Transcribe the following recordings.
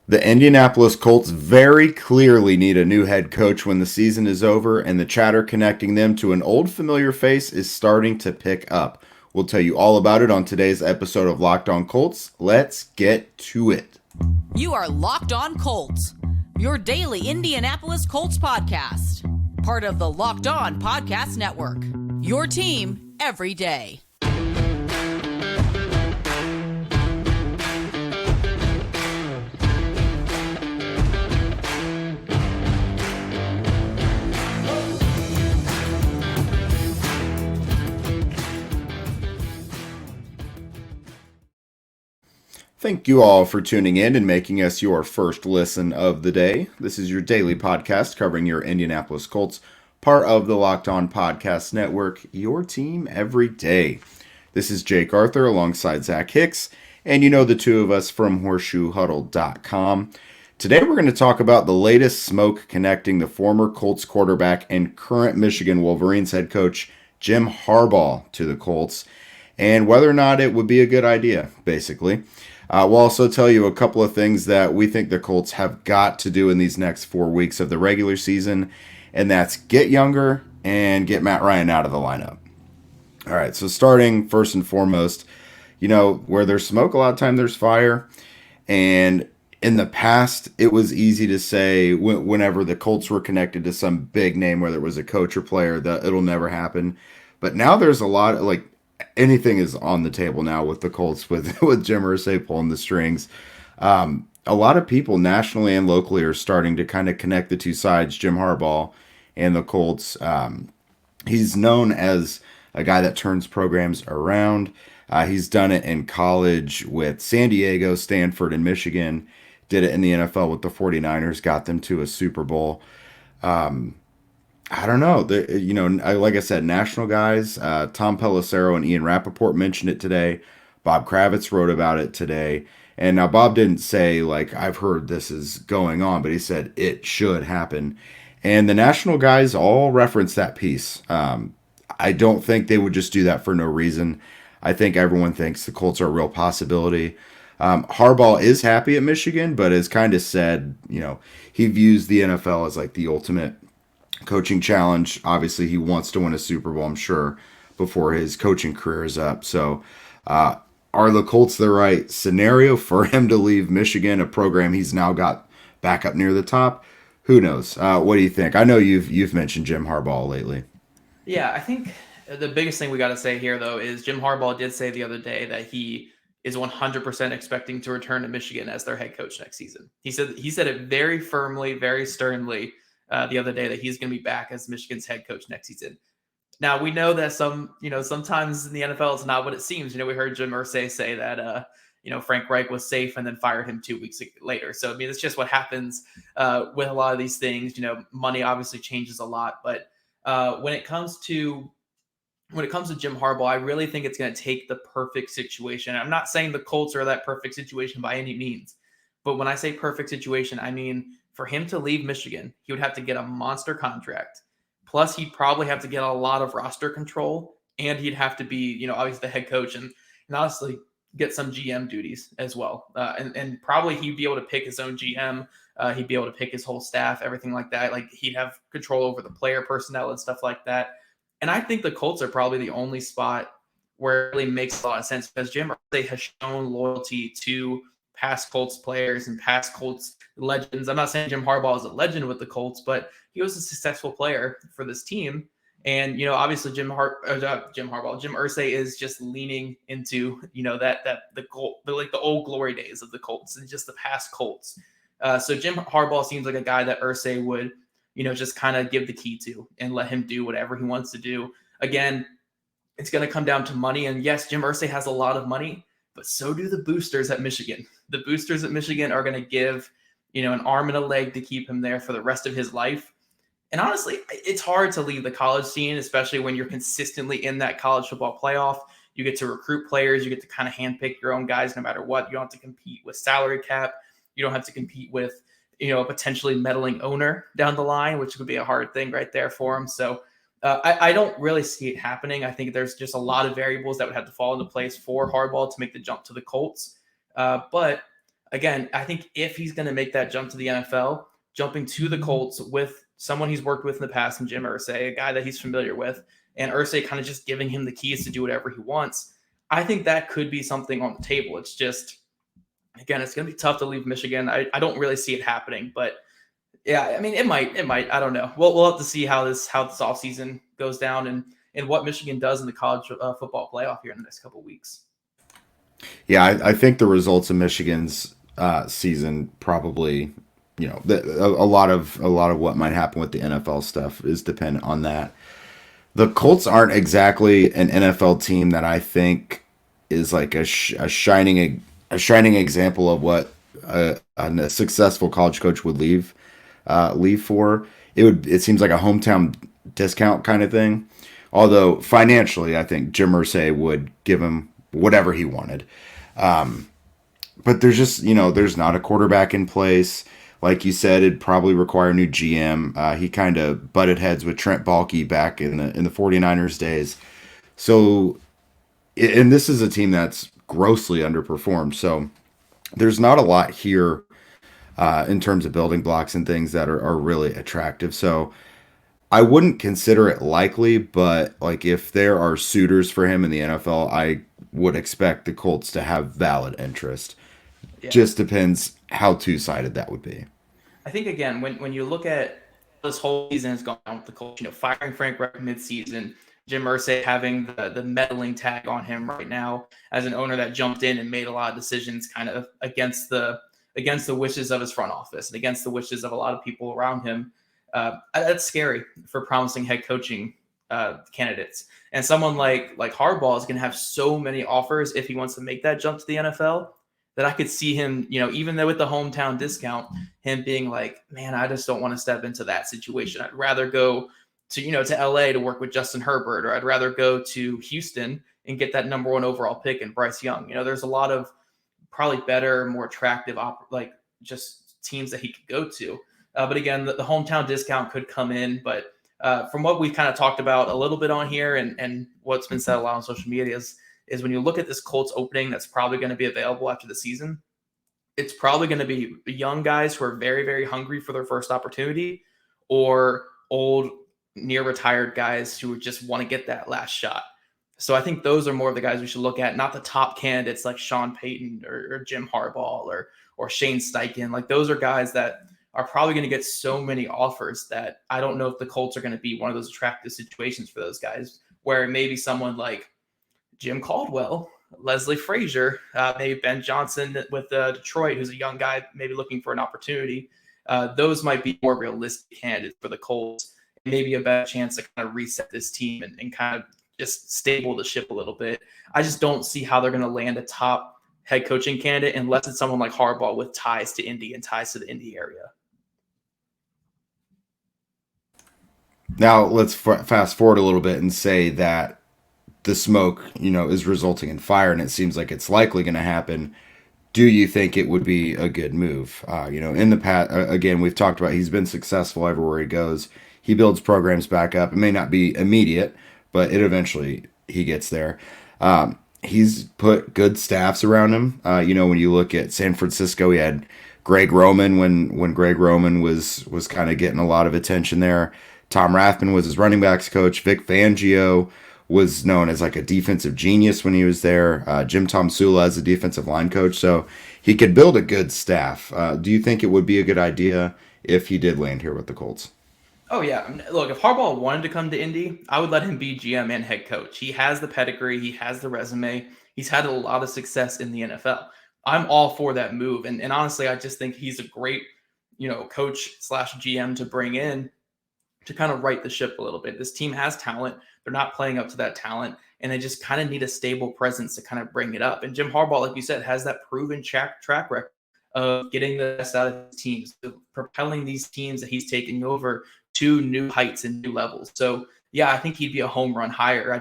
The Indianapolis Colts very clearly need a new head coach when the season is over, and the chatter connecting them to an old familiar face is starting to pick up. We'll tell you all about it on today's episode of Locked On Colts. Let's get to it. You are Locked On Colts, your daily Indianapolis Colts podcast. Part of the Locked On Podcast Network, your team every day. Thank you all for tuning in and making us your first listen of the day. This is your daily podcast covering your Indianapolis Colts, part of the Locked On Podcast Network, your team every day. This is Jake Arthur alongside Zach Hicks, and you know the two of us from horseshoehuddle.com. Today we're going to talk about the latest smoke connecting the former Colts quarterback and current Michigan Wolverines head coach Jim Harbaugh to the Colts, and whether or not it would be a good idea, basically. We'll also tell you a couple of things that we think the Colts have got to do in these next 4 weeks of the regular season, and that's get younger and get Matt Ryan out of the lineup. All right, so starting first and foremost, where there's smoke, a lot of time there's fire. And in the past, it was easy to say whenever the Colts were connected to some big name, whether it was a coach or player, that it'll never happen. But now there's a lot of, anything is on the table now with the Colts, with Jim Harbaugh pulling the strings. A lot of people nationally and locally are starting to kind of connect the two sides, Jim Harbaugh and the Colts. He's known as a guy that turns programs around. He's done it in college with San Diego, Stanford, and Michigan. Did it in the NFL with the 49ers, got them to a Super Bowl. I don't know. Like I said, national guys, Tom Pelissero and Ian Rappaport mentioned it today. Bob Kravitz wrote about it today. And now Bob didn't say, I've heard this is going on, but he said it should happen. And the national guys all referenced that piece. I don't think they would just do that for no reason. I think everyone thinks the Colts are a real possibility. Harbaugh is happy at Michigan, but has kind of said, he views the NFL as the ultimate coaching challenge. Obviously, he wants to win a Super Bowl, I'm sure, before his coaching career is up. So, are the Colts the right scenario for him to leave Michigan, a program he's now got back up near the top? Who knows? What do you think? I know you've mentioned Jim Harbaugh lately. Yeah, I think the biggest thing we got to say here, though, is Jim Harbaugh did say the other day that he is 100% expecting to return to Michigan as their head coach next season. He said it very firmly, very sternly the other day that he's going to be back as Michigan's head coach next season. Now, we know that sometimes in the NFL, it's not what it seems. We heard Jim Irsay say that, Frank Reich was safe and then fired him 2 weeks later. So, it's just what happens with a lot of these things. Money obviously changes a lot. But when it comes to Jim Harbaugh, I really think it's going to take the perfect situation. I'm not saying the Colts are that perfect situation by any means. But when I say perfect situation, I mean, for him to leave Michigan, he would have to get a monster contract. Plus, he'd probably have to get a lot of roster control, and he'd have to be, obviously the head coach and honestly get some GM duties as well. And probably he'd be able to pick his own GM. He'd be able to pick his whole staff, everything like that. He'd have control over the player personnel and stuff like that. And I think the Colts are probably the only spot where it really makes a lot of sense because Jim Irsay has shown loyalty to past Colts players and past Colts legends. I'm not saying Jim Harbaugh is a legend with the Colts, but he was a successful player for this team. And, obviously Jim Irsay is just leaning into, the old glory days of the Colts and just the past Colts. So Jim Harbaugh seems like a guy that Irsay would, just kind of give the key to and let him do whatever he wants to do. Again, it's going to come down to money. And yes, Jim Irsay has a lot of money, but so do the boosters at Michigan. The boosters at Michigan are going to give, an arm and a leg to keep him there for the rest of his life. And honestly, it's hard to leave the college scene, especially when you're consistently in that college football playoff. You get to recruit players. You get to kind of handpick your own guys no matter what. You don't have to compete with salary cap. You don't have to compete with, a potentially meddling owner down the line, which would be a hard thing right there for him. So I don't really see it happening. I think there's just a lot of variables that would have to fall into place for Harbaugh to make the jump to the Colts. But again, I think if he's going to make that jump to the NFL, jumping to the Colts with someone he's worked with in the past, and Jim Irsay, a guy that he's familiar with, and Irsay kind of just giving him the keys to do whatever he wants, I think that could be something on the table. It's just, again, it's going to be tough to leave Michigan. I don't really see it happening, but yeah, I mean, it might. I don't know. We'll have to see how this offseason goes down and what Michigan does in the college football playoff here in the next couple of weeks. Yeah, I think the results of Michigan's season probably, a lot of what might happen with the NFL stuff is dependent on that. The Colts aren't exactly an NFL team that I think is like a shining example of what a successful college coach would leave for. It seems like a hometown discount kind of thing. Although financially, I think Jim Irsay would give him whatever he wanted. But there's just, there's not a quarterback in place. Like you said, it'd probably require a new GM. He kind of butted heads with Trent Baalke back in the 49ers days. So, and this is a team that's grossly underperformed. So there's not a lot here in terms of building blocks and things that are really attractive. So I wouldn't consider it likely, but like if there are suitors for him in the NFL, I would expect the Colts to have valid interest. Yeah. Just depends how two-sided that would be. I think, again, when you look at this whole season has gone on with the Colts, firing Frank Reich midseason, Jim Irsay having the meddling tag on him right now as an owner that jumped in and made a lot of decisions kind of against the wishes of his front office and against the wishes of a lot of people around him. That's scary for promising head coaching candidates. And someone like Harbaugh is going to have so many offers if he wants to make that jump to the NFL that I could see him, even though with the hometown discount, him being like, man, I just don't want to step into that situation. I'd rather go to LA to work with Justin Herbert, or I'd rather go to Houston and get that number 1 overall pick and Bryce Young. There's a lot of probably better, more attractive, just teams that he could go to. But again, the hometown discount could come in. But from what we kind of talked about a little bit on here and what's been said a lot on social media is when you look at this Colts opening that's probably going to be available after the season, it's probably going to be young guys who are very, very hungry for their first opportunity, or old, near retired guys who just want to get that last shot. So I think those are more of the guys we should look at, not the top candidates like Sean Payton or Jim Harbaugh or Shane Steichen. Like, those are guys that are probably going to get so many offers that I don't know if the Colts are going to be one of those attractive situations for those guys, where maybe someone like Jim Caldwell, Leslie Frazier, maybe Ben Johnson with Detroit, who's a young guy maybe looking for an opportunity. Those might be more realistic candidates for the Colts, and maybe a better chance to kind of reset this team and kind of just stable the ship a little bit. I just don't see how they're going to land a top head coaching candidate unless it's someone like Harbaugh with ties to Indy and ties to the Indy area. Now let's fast forward a little bit and say that the smoke, is resulting in fire, and it seems like it's likely going to happen. Do you think it would be a good move? In the past, again, we've talked about he's been successful everywhere he goes. He builds programs back up. It may not be immediate, but it eventually he gets there. He's put good staffs around him. When you look at San Francisco, he had Greg Roman when Greg Roman was kind of getting a lot of attention there. Tom Rathman was his running backs coach. Vic Fangio was known as like a defensive genius when he was there. Jim Tomsula as a defensive line coach. So he could build a good staff. Do you think it would be a good idea if he did land here with the Colts? Oh, yeah. Look, if Harbaugh wanted to come to Indy, I would let him be GM and head coach. He has the pedigree. He has the resume. He's had a lot of success in the NFL. I'm all for that move. And honestly, I just think he's a great, coach / GM to bring in to kind of right the ship a little bit. This team has talent. They're not playing up to that talent, and they just kind of need a stable presence to kind of bring it up. And Jim Harbaugh, like you said, has that proven track record of getting the best out of his teams, propelling these teams that he's taking over to new heights and new levels. So, yeah, I think he'd be a home run hire.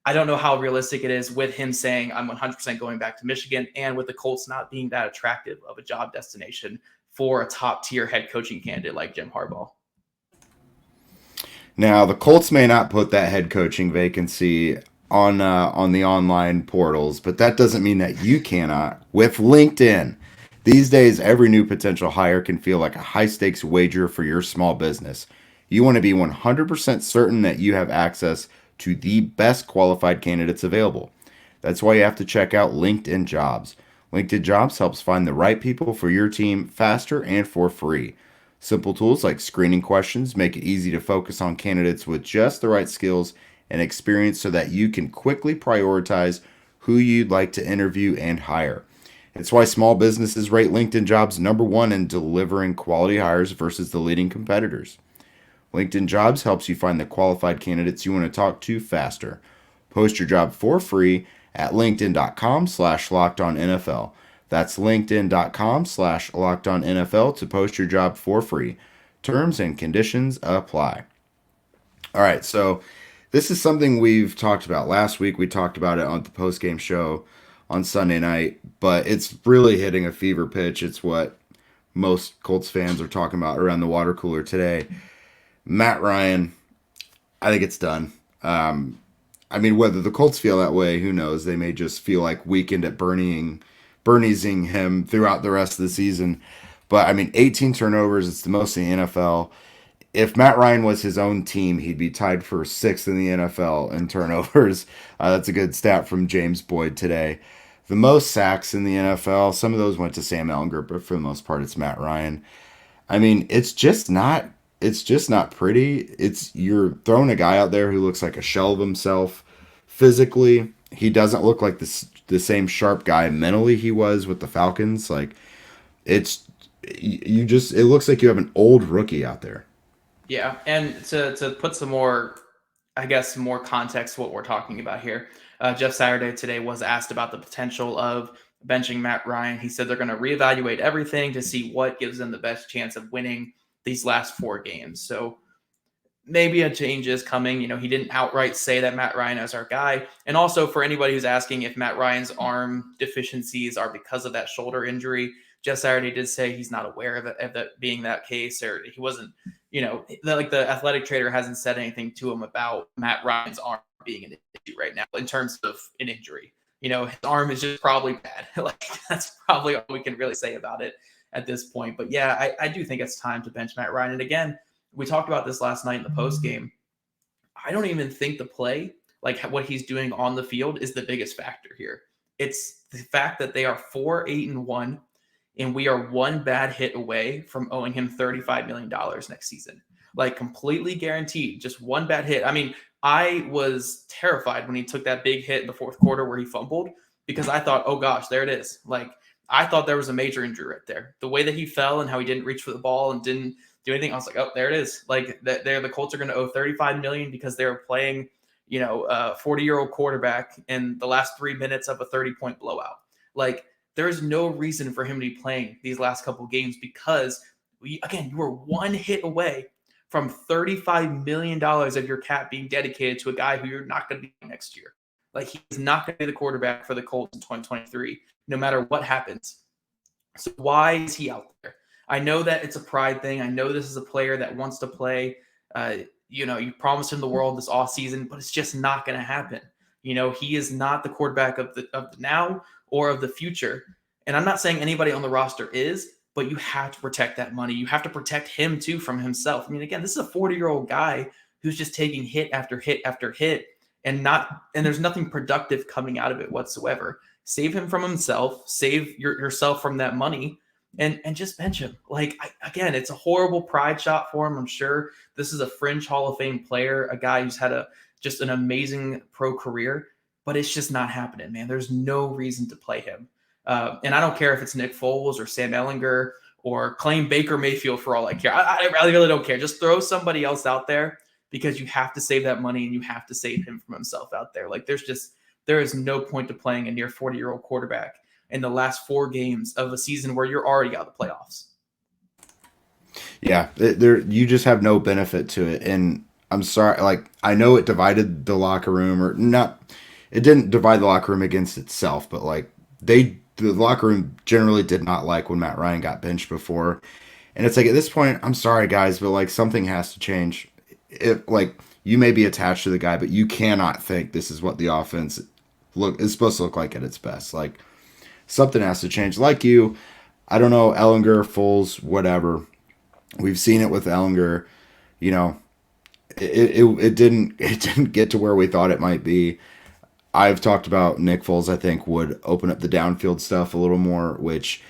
I don't know how realistic it is with him saying I'm 100% going back to Michigan, and with the Colts not being that attractive of a job destination for a top-tier head coaching candidate like Jim Harbaugh. Now, the Colts may not put that head coaching vacancy on the online portals, but that doesn't mean that you cannot with LinkedIn. These days, every new potential hire can feel like a high stakes wager for your small business. You want to be 100% certain that you have access to the best qualified candidates available. That's why you have to check out LinkedIn Jobs. LinkedIn Jobs helps find the right people for your team faster and for free. Simple tools like screening questions make it easy to focus on candidates with just the right skills and experience so that you can quickly prioritize who you'd like to interview and hire. It's why small businesses rate LinkedIn Jobs number one in delivering quality hires versus the leading competitors. LinkedIn Jobs helps you find the qualified candidates you want to talk to faster. Post your job for free at linkedin.com/lockedonnfl. That's linkedin.com/lockedonnfl to post your job for free. Terms and conditions apply. All right, so this is something we've talked about. Last week we talked about it on the post-game show on Sunday night, but it's really hitting a fever pitch. It's what most Colts fans are talking about around the water cooler today. Matt Ryan, I think it's done. I mean, whether the Colts feel that way, who knows? They may just feel like weakened at Berniesing him throughout the rest of the season. But, I mean, 18 turnovers, it's the most in the NFL. If Matt Ryan was his own team, he'd be tied for sixth in the NFL in turnovers. That's a good stat from James Boyd today. The most sacks in the NFL, some of those went to Sam Ehlinger, but for the most part, it's Matt Ryan. I mean, it's just not pretty. You're throwing a guy out there who looks like a shell of himself physically. He doesn't look like the same sharp guy mentally he was with the Falcons. Like it looks like you have an old rookie out there. Yeah, and to put some more, I guess, more context to what we're talking about here, Jeff Saturday today was asked about the potential of benching Matt Ryan. He said they're going to reevaluate everything to see what gives them the best chance of winning these last 4 games. So maybe a change is coming. You know, he didn't outright say that Matt Ryan is our guy. And also for anybody who's asking if Matt Ryan's arm deficiencies are because of that shoulder injury, Jeff Saturday did say he's not aware of that being that case, or he wasn't, you know, like the athletic trader hasn't said anything to him about Matt Ryan's arm being an issue right now in terms of an injury. You know, his arm is just probably bad. Like that's probably all we can really say about it at this point. But yeah, I do think it's time to bench Matt Ryan. And again, we talked about this last night in the post game. I don't even think the play, like what he's doing on the field, is the biggest factor here. It's the fact that they are 4-8-1, and we are one bad hit away from owing him $35 million next season. Like completely guaranteed, just one bad hit. I mean, I was terrified when he took that big hit in the fourth quarter where he fumbled, because I thought, oh gosh, there it is. Like I thought there was a major injury right there. The way that he fell and how he didn't reach for the ball and didn't do anything, I was like, oh, there it is. Like the Colts are going to owe $35 million because they were playing, you know, a 40-year-old quarterback in the last 3 minutes of a 30-point blowout. Like there's no reason for him to be playing these last couple of games, because you were one hit away from $35 million of your cap being dedicated to a guy who you're not going to be next year. Like he's not going to be the quarterback for the Colts in 2023, no matter what happens. So why is he out there? I know that it's a pride thing. I know this is a player that wants to play. You know, you promised him the world this offseason, but it's just not going to happen. You know, he is not the quarterback of the now or of the future. And I'm not saying anybody on the roster is, but you have to protect that money. You have to protect him too from himself. I mean, again, this is a 40-year-old guy who's just taking hit after hit after hit, and there's nothing productive coming out of it whatsoever. Save him from himself, save yourself from that money, and just bench him. Like, again, it's a horrible pride shot for him. I'm sure this is a fringe Hall of Fame player, a guy who's had just an amazing pro career, but it's just not happening, man. There's no reason to play him. And I don't care if it's Nick Foles or Sam Ehlinger or claim Baker Mayfield for all I care. I really don't care. Just throw somebody else out there, because you have to save that money and you have to save him from himself out there. Like there is no point to playing a near 40-year-old quarterback in the last 4 games of a season where you're already out of the playoffs. Yeah, you just have no benefit to it. And I'm sorry, like I know it divided the locker room, or not. It didn't divide the locker room against itself, but like the locker room generally did not like when Matt Ryan got benched before. And it's like, at this point, I'm sorry guys, but like something has to change. Like you may be attached to the guy, but you cannot think this is what the offense is supposed to look like at its best. Like something has to change. Like you, I don't know, Ellinger, Foles, whatever. We've seen it with Ellinger. You know, it didn't get to where we thought it might be. I've talked about Nick Foles, I think, would open up the downfield stuff a little more, which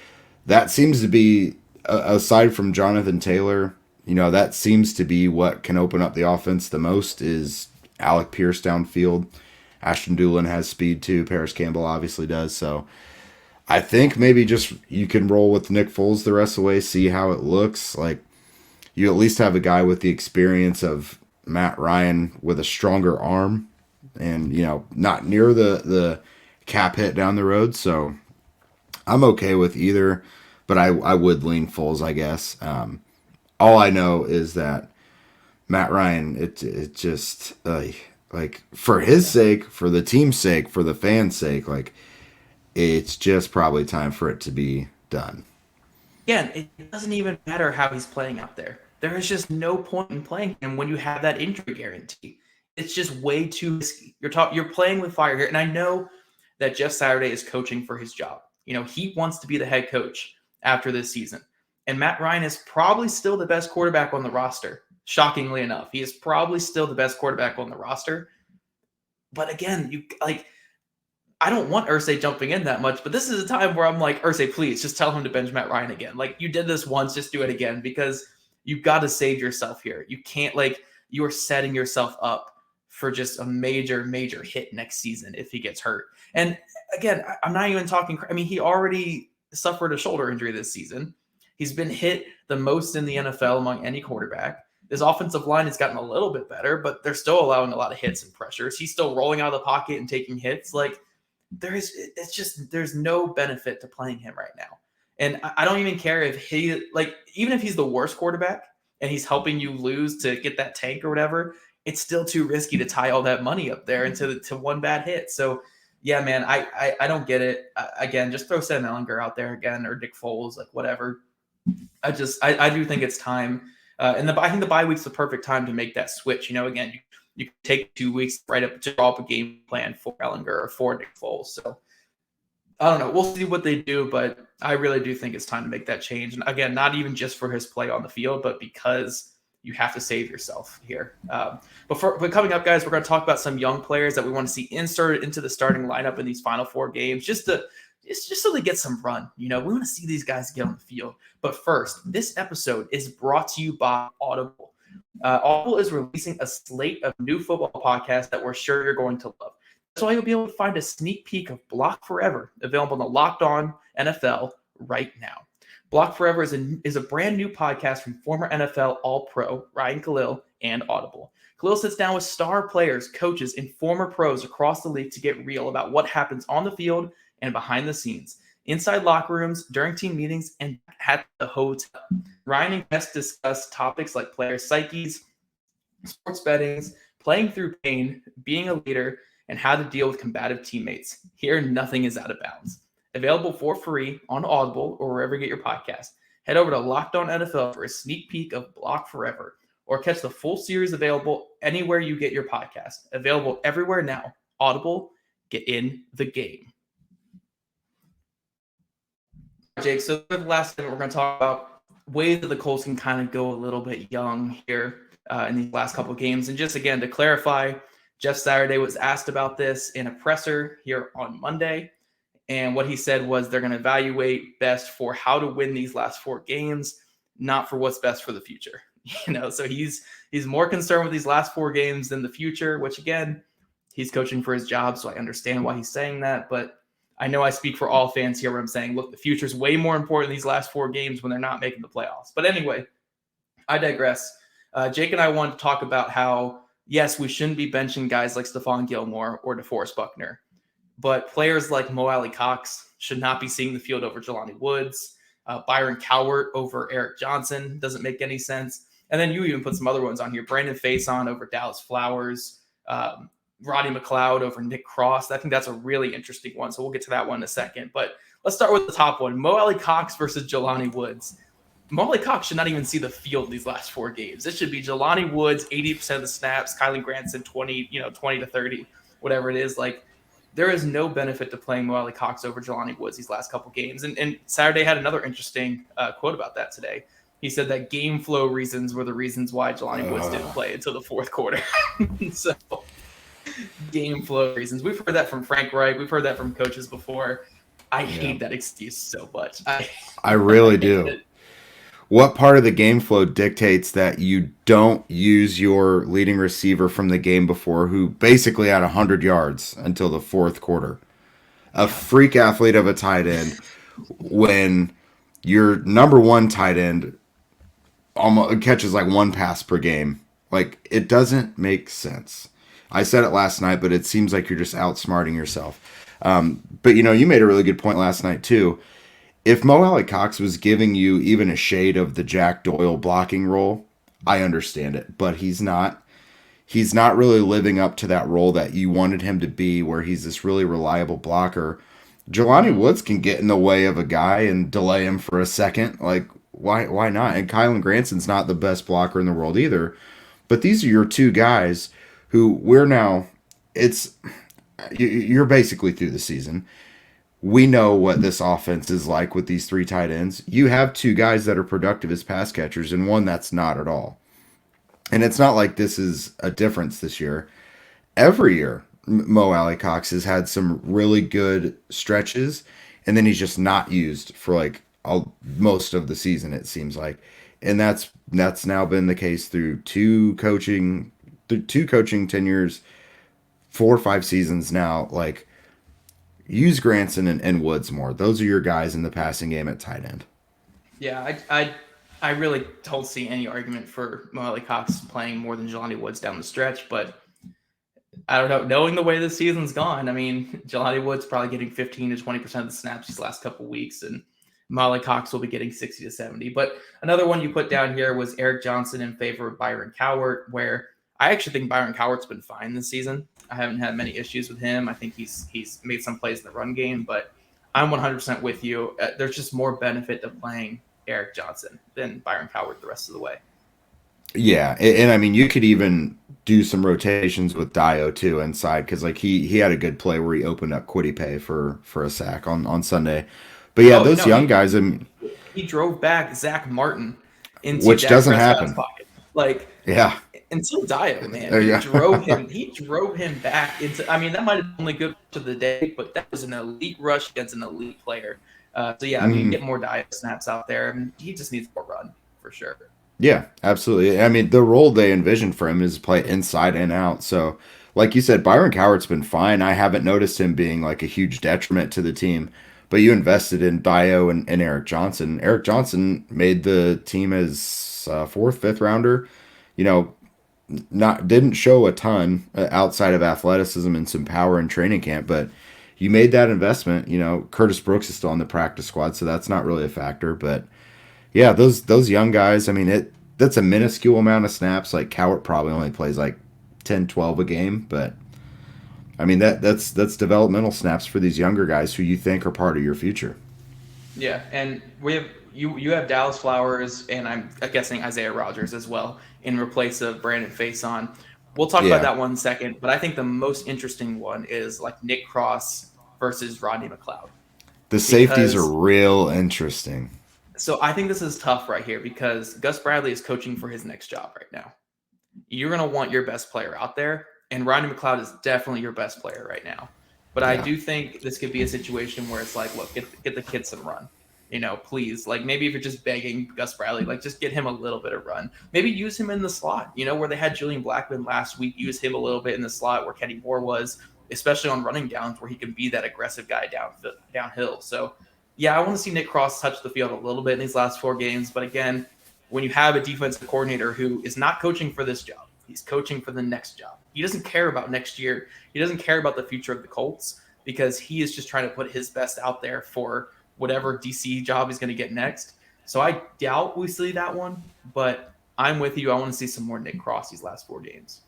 that seems to be, aside from Jonathan Taylor, that seems to be what can open up the offense the most is Alec Pierce downfield. Ashton Doolin has speed too. Paris Campbell obviously does. So I think maybe just you can roll with Nick Foles the rest of the way, see how it looks. Like you at least have a guy with the experience of Matt Ryan with a stronger arm and, not near the cap hit down the road. So I'm okay with either, but I would lean Foles, I guess. All I know is that Matt Ryan, it just like for his sake, for the team's sake, for the fans' sake, like it's just probably time for it to be done. Again, it doesn't even matter how he's playing out there. There is just no point in playing him when you have that injury guarantee. It's just way too risky. You're playing with fire here, and I know that Jeff Saturday is coaching for his job. He wants to be the head coach after this season. And Matt Ryan is probably still the best quarterback on the roster. Shockingly enough, he is probably still the best quarterback on the roster. But again, I don't want Irsay jumping in that much, but this is a time where I'm like, Irsay, please just tell him to bench Matt Ryan again. Like you did this once, just do it again because you've got to save yourself here. You can't you are setting yourself up for just a major, major hit next season if he gets hurt. And again, I'm not even talking. I mean, he already suffered a shoulder injury this season. He's been hit the most in the NFL among any quarterback. This offensive line has gotten a little bit better, but they're still allowing a lot of hits and pressures. He's still rolling out of the pocket and taking hits. There's no benefit to playing him right now. And I don't even care if even if he's the worst quarterback and he's helping you lose to get that tank or whatever, it's still too risky to tie all that money up there into one bad hit. So yeah, man, I don't get it. Again, just throw Sam Ellinger out there again or Nick Foles, whatever. I do think it's time. And I think the bye week's the perfect time to make that switch. Again, you can take 2 weeks right up to draw up a game plan for Ellinger or for Nick Foles. So I don't know. We'll see what they do, but I really do think it's time to make that change. And again, not even just for his play on the field, but because you have to save yourself here. But coming up, guys, we're going to talk about some young players that we want to see inserted into the starting lineup in these final 4 games, just so they get some run. We want to see these guys get on the field. But first, this episode is brought to you by Audible. Audible is releasing a slate of new football podcasts that we're sure you're going to love. That's why you'll be able to find a sneak peek of Block Forever, available on the Locked On NFL right now. Block Forever is a brand new podcast from former NFL All-Pro Ryan Khalil and Audible. Khalil sits down with star players, coaches, and former pros across the league to get real about what happens on the field and behind the scenes, inside locker rooms, during team meetings, and at the hotel. Ryan and guests discuss topics like player psyches, sports bettings, playing through pain, being a leader, and how to deal with combative teammates. Here, nothing is out of bounds. Available for free on Audible or wherever you get your podcast. Head over to Locked On NFL for a sneak peek of Block Forever, or catch the full series available anywhere you get your podcast. Available everywhere now. Audible, get in the game. Jake, so the last thing we're going to talk about ways that the Colts can kind of go a little bit young here in these last couple of games. And just again, to clarify, Jeff Saturday was asked about this in a presser here on Monday. And what he said was they're going to evaluate best for how to win these last 4 games, not for what's best for the future. So he's more concerned with these last 4 games than the future, which again, he's coaching for his job. So I understand why he's saying that, but I know I speak for all fans here when I'm saying, look, the future is way more important in these last 4 games when they're not making the playoffs. But anyway, I digress. Jake and I wanted to talk about how, yes, we shouldn't be benching guys like Stephon Gilmore or DeForest Buckner, but players like Mo Alley Cox should not be seeing the field over Jelani Woods. Byron Cowart over Eric Johnson doesn't make any sense. And then you even put some other ones on here. Brandon Faison over Dallas Flowers. Roddy McLeod over Nick Cross. I think that's a really interesting one. So we'll get to that one in a second. But let's start with the top one. Mo Alley Cox versus Jelani Woods. Mo Alley Cox should not even see the field these last 4 games. It should be Jelani Woods, 80% of the snaps, Kylie Granson, 20 to 30, whatever it is. there is no benefit to playing Mo Cox over Jelani Woods these last couple games. And Saturday had another interesting quote about that today. He said that game flow reasons were the reasons why Jelani Woods didn't play until the fourth quarter. So game flow reasons. We've heard that from Frank Reich. We've heard that from coaches before. I hate that excuse so much. I really do. What part of the game flow dictates that you don't use your leading receiver from the game before, who basically had 100 yards until the fourth quarter? A freak athlete of a tight end, when your number one tight end almost catches like one pass per game. Like, it doesn't make sense. I said it last night, but it seems like you're just outsmarting yourself. But, you made a really good point last night, too. If Mo Cox was giving you even a shade of the Jack Doyle blocking role, I understand it. But he's not. He's not really living up to that role that you wanted him to be, where he's this really reliable blocker. Jelani Woods can get in the way of a guy and delay him for a second. Like, why not? And Kylan Granson's not the best blocker in the world either. But these are your two guys who you're basically through the season. We know what this offense is like with these three tight ends. You have two guys that are productive as pass catchers and one that's not at all. And it's not like this is a difference this year. Every year, Mo Cox has had some really good stretches, and then he's just not used for most of the season, it seems like. And that's now been the case through two coaching tenures, 4 or 5 seasons now. Like, use Granson and Woods more. Those are your guys in the passing game at tight end. Yeah, I really don't see any argument for Mo Cox playing more than Jelani Woods down the stretch, but I don't know. Knowing the way this season's gone, I mean, Jelani Woods probably getting 15 to 20% of the snaps these last couple weeks, and Mo Cox will be getting 60 to 70. But another one you put down here was Eric Johnson in favor of Byron Cowart, where I actually think Byron Cowart's been fine this season. I haven't had many issues with him. I think he's made some plays in the run game, but I'm 100% with you. There's just more benefit to playing Eric Johnson than Byron Cowart the rest of the way. Yeah, and I mean, you could even do some rotations with Dio too inside, because he had a good play where he opened up Quiddy Pay for a sack on Sunday. But yeah, young guys. I mean, he drove back Zach Martin into which Dak doesn't Prescott's happen. Pocket. Like, yeah, until Dio, man, he drove him back into. I mean, that might have been only good to the day, but that was an elite rush against an elite player. So yeah, I mean, get more Dio snaps out there, and he just needs more run for sure. Yeah, absolutely. I mean, the role they envisioned for him is to play inside and out. So, like you said, Byron Cowart's been fine. I haven't noticed him being like a huge detriment to the team. But you invested in Dio and Eric Johnson. Eric Johnson made the team as a 4th, 5th rounder. Didn't show a ton outside of athleticism and some power in training camp, but you made that investment. Curtis Brooks is still on the practice squad, so that's not really a factor. But yeah, those young guys, I mean, that's a minuscule amount of snaps. Like, Cowart probably only plays like 10, 12 a game, but I mean, that's developmental snaps for these younger guys who you think are part of your future. Yeah, and we have you have Dallas Flowers, and I'm guessing Isaiah Rodgers as well in replace of Brandon Faison. We'll talk about that one in a second, but I think the most interesting one is like Nick Cross versus Rodney McLeod. The safeties are real interesting. So I think this is tough right here because Gus Bradley is coaching for his next job right now. You're going to want your best player out there, and Rodney McLeod is definitely your best player right now. But I do think this could be a situation where it's like, look, get the kid some run. Please. Like, maybe if you're just begging Gus Bradley, like, just get him a little bit of run. Maybe use him in the slot, where they had Julian Blackman last week. Use him a little bit in the slot where Kenny Moore was, especially on running downs where he can be that aggressive guy downhill. So, yeah, I want to see Nick Cross touch the field a little bit in these last 4 games. But again, when you have a defensive coordinator who is not coaching for this job, he's coaching for the next job. He doesn't care about next year. He doesn't care about the future of the Colts because he is just trying to put his best out there for whatever DC job he's going to get next. So I doubt we see that one, but I'm with you. I want to see some more Nick Cross these last 4 games.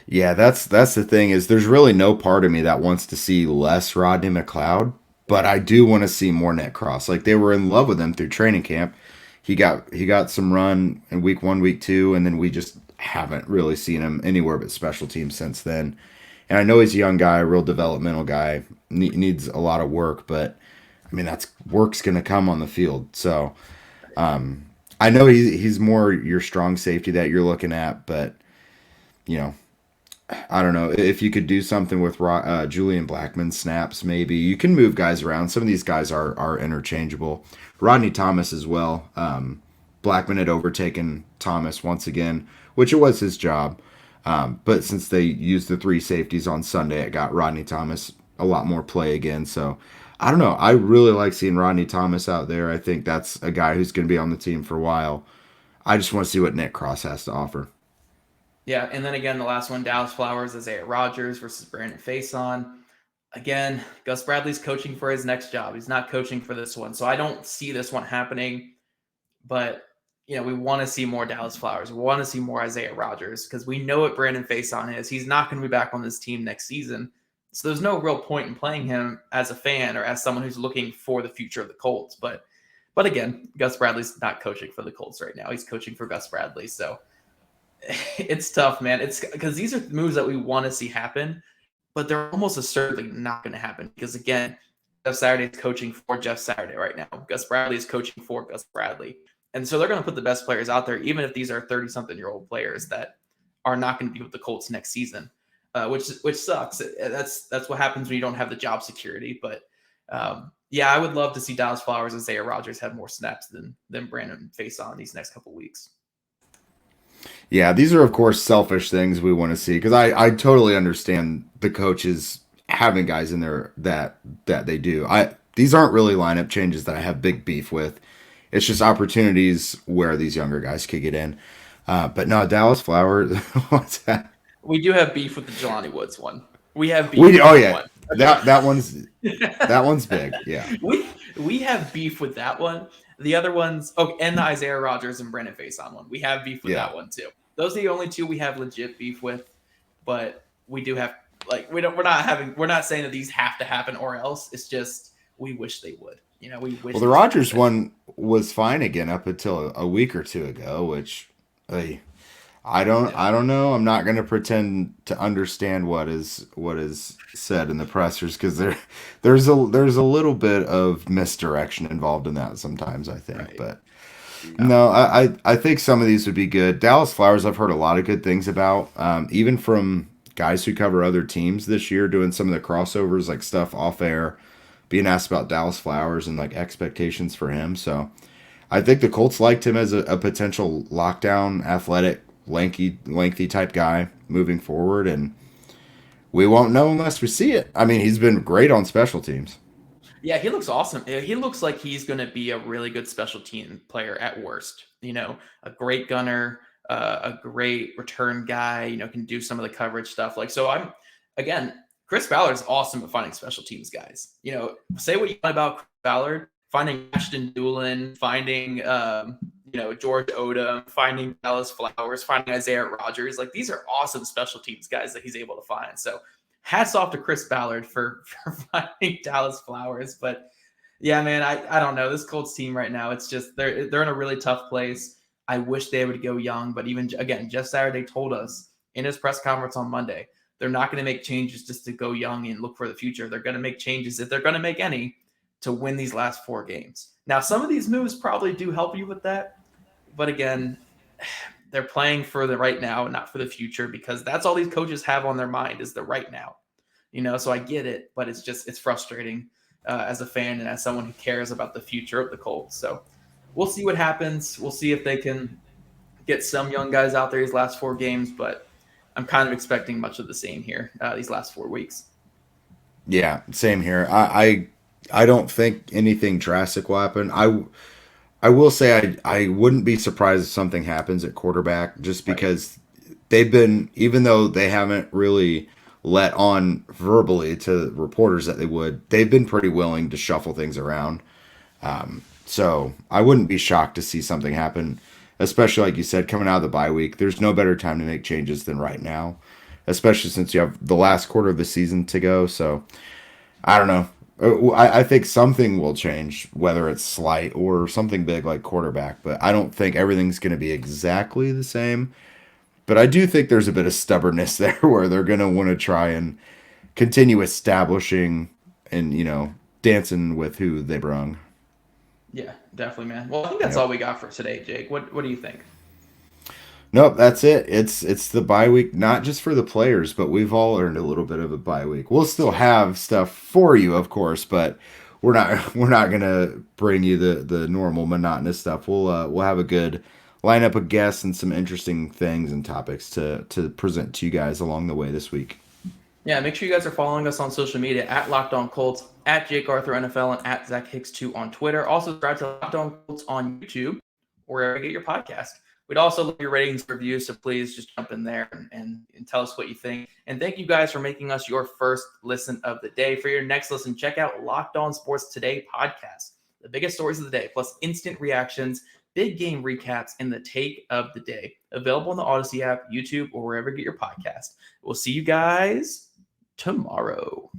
Yeah, that's the thing is there's really no part of me that wants to see less Rodney McLeod, but I do want to see more Nick Cross. Like, they were in love with him through training camp. He got some run in week 1, week 2, and then we just haven't really seen him anywhere but special teams since then. And I know he's a young guy, a real developmental guy, needs a lot of work, but I mean, that's work's going to come on the field. So I know he's more your strong safety that you're looking at, but you know, I don't know if you could do something with Julian Blackmon's snaps. Maybe you can move guys around. Some of these guys are interchangeable. Rodney Thomas as well. Blackman had overtaken Thomas once again, which it was his job. But since they used the three safeties on Sunday, it got Rodney Thomas a lot more play again. So I don't know. I really like seeing Rodney Thomas out there. I think that's a guy who's going to be on the team for a while. I just want to see what Nick Cross has to offer. Yeah, and then again, the last one, Dallas Flowers, Isaiah Rodgers versus Brandon Faison. Again, Gus Bradley's coaching for his next job. He's not coaching for this one. So I don't see this one happening. But, we want to see more Dallas Flowers. We want to see more Isaiah Rodgers because we know what Brandon Faison is. He's not going to be back on this team next season. So there's no real point in playing him as a fan or as someone who's looking for the future of the Colts. But again, Gus Bradley's not coaching for the Colts right now. He's coaching for Gus Bradley. So it's tough, man. It's because these are moves that we want to see happen, but they're almost assuredly not going to happen because, again, Jeff Saturday is coaching for Jeff Saturday right now. Gus Bradley is coaching for Gus Bradley. And so they're going to put the best players out there, even if these are 30-something-year-old players that are not going to be with the Colts next season, which sucks. That's what happens when you don't have the job security. But, I would love to see Dallas Flowers and Isaiah Rodgers have more snaps than Brandon Faison these next couple weeks. Yeah, these are, of course, selfish things we want to see because I totally understand the coaches having guys in there that they do. These aren't really lineup changes that I have big beef with. It's just opportunities where these younger guys could get in. But no, Dallas Flowers, what's that? We do have beef with the Jelani Woods one. We have beef. One. That one's big. Yeah, we have beef with that one. The other ones, and the Isaiah Rodgers and Brandon Faison one. We have beef with that one too. Those are the only two we have legit beef with. But we do have we're not saying that these have to happen or else. It's just we wish they would. We wish. Well, the Rodgers one was fine again up until a week or two ago, which I don't know. I'm not going to pretend to understand what is said in the pressers because there's a little bit of misdirection involved in that sometimes, I think. Right. But no, I think some of these would be good. Dallas Flowers, I've heard a lot of good things about, even from guys who cover other teams this year, doing some of the crossovers, like stuff off air, being asked about Dallas Flowers and like expectations for him. So I think the Colts liked him as a potential lockdown, athletic, lengthy type guy moving forward, and we won't know unless we see it. I mean, he's been great on special teams. Yeah, he looks awesome. He looks like he's going to be a really good special team player at worst. A great gunner, a great return guy, can do some of the coverage stuff. Chris Ballard's awesome at finding special teams guys. Say what you want about Chris Ballard, finding Ashton Doolin, finding George Odom, finding Dallas Flowers, finding Isaiah Rodgers. These are awesome special teams guys that he's able to find. So hats off to Chris Ballard for finding Dallas Flowers. But yeah, man, I don't know. This Colts team right now, it's just they're in a really tough place. I wish they would go young, but even again, Jeff Saturday told us in his press conference on Monday, they're not going to make changes just to go young and look for the future. They're going to make changes, if they're going to make any, to win these last 4 games. Now, some of these moves probably do help you with that. But again, they're playing for the right now, not for the future, because that's all these coaches have on their mind is the right now. So I get it, but it's frustrating as a fan and as someone who cares about the future of the Colts. So we'll see what happens. We'll see if they can get some young guys out there these last 4 games, but I'm kind of expecting much of the same here these last 4 weeks. Yeah, same here. I don't think anything drastic will happen. I will say I wouldn't be surprised if something happens at quarterback just because they've been, even though they haven't really let on verbally to reporters that they would, they've been pretty willing to shuffle things around. So I wouldn't be shocked to see something happen, especially like you said, coming out of the bye week. There's no better time to make changes than right now, especially since you have the last quarter of the season to go. So I don't know. I think something will change, whether it's slight or something big like quarterback, but I don't think everything's going to be exactly the same. But I do think there's a bit of stubbornness there where they're going to want to try and continue establishing and, dancing with who they brung. Yeah, definitely, man. Well, I think that's all we got for today, Jake. What do you think? Nope, that's it. It's the bye week, not just for the players, but we've all earned a little bit of a bye week. We'll still have stuff for you, of course, but we're not gonna bring you the normal monotonous stuff. We'll have a good lineup of guests and some interesting things and topics to present to you guys along the way this week. Yeah, make sure you guys are following us on social media at Locked On Colts, at Jake Arthur NFL, and at Zach Hicks 2 on Twitter. Also, subscribe to Locked On Colts on YouTube or wherever you get your podcast. We'd also love your ratings and reviews, so please just jump in there and tell us what you think. And thank you guys for making us your first listen of the day. For your next listen, check out Locked On Sports Today podcast. The biggest stories of the day, plus instant reactions, big game recaps, and the take of the day. Available on the Odyssey app, YouTube, or wherever you get your podcast. We'll see you guys tomorrow.